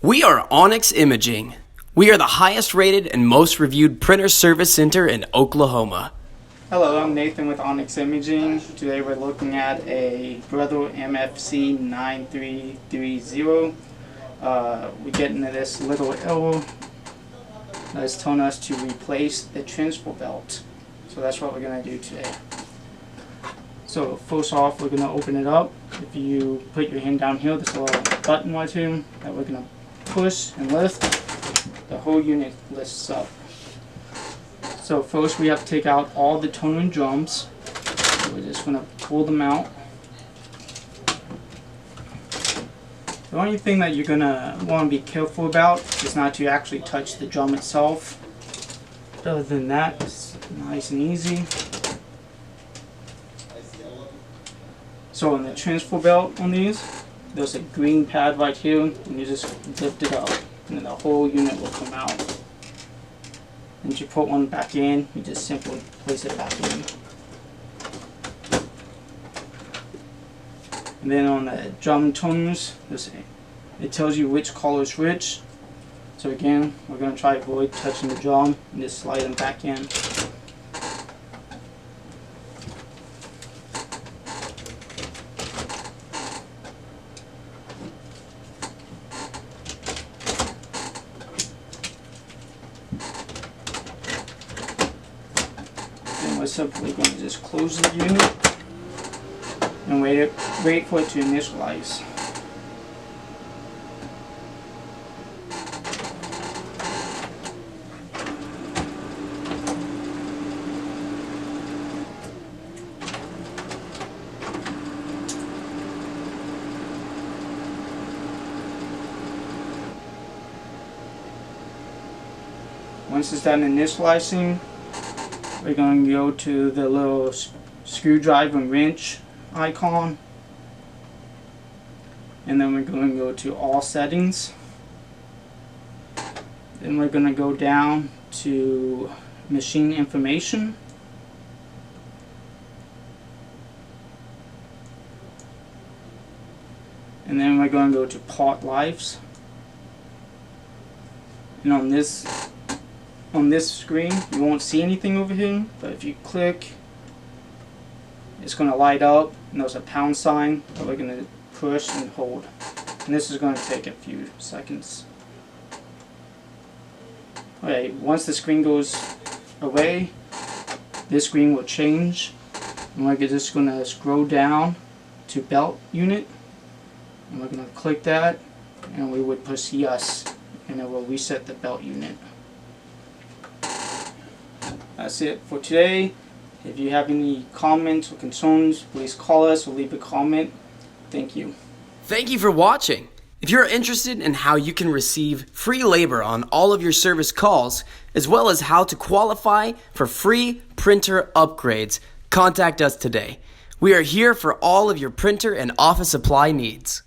We are Onyx Imaging. We are the highest rated and most reviewed printer service center in Oklahoma. Hello, I'm Nathan with Onyx Imaging. Today we're looking at a Brother MFC 9330. We get into this little error that's telling us to replace the transfer belt. So that's what we're going to do today. So first off, we're going to open it up. If you put your hand down here, there's a little button right here that we're going to push and lift. The whole unit lifts up. So first we have to take out all the toner and drums. So we're just going to pull them out. The only thing that you're going to want to be careful about is not to actually touch the drum itself. Other than that, it's nice and easy. So on the transfer belt on these, there's a green pad right here, and you just lift it up, and then the whole unit will come out. Once you put one back in, you just simply place it back in. And then on the drum toners, it tells you which color is which. So again, we're going to try to avoid touching the drum and just slide them back in. We're simply going to just close the unit and wait for it to initialize. Once it's done initializing, we're going to go to the little screwdriver and wrench icon, and then we're going to go to all settings. Then we're going to go down to machine information, and then we're going to go to part lives. And on this screen, you won't see anything over here, but if you click, it's going to light up, and there's a pound sign that we're going to push and hold. And this is going to take a few seconds. Okay, once the screen goes away, this screen will change, and we're just going to scroll down to belt unit, and we're going to click that, and we would push yes, and it will reset the belt unit. That's it for today. If you have any comments or concerns, please call us or leave a comment. Thank you. Thank you for watching. If you're interested in how you can receive free labor on all of your service calls, as well as how to qualify for free printer upgrades, contact us today. We are here for all of your printer and office supply needs.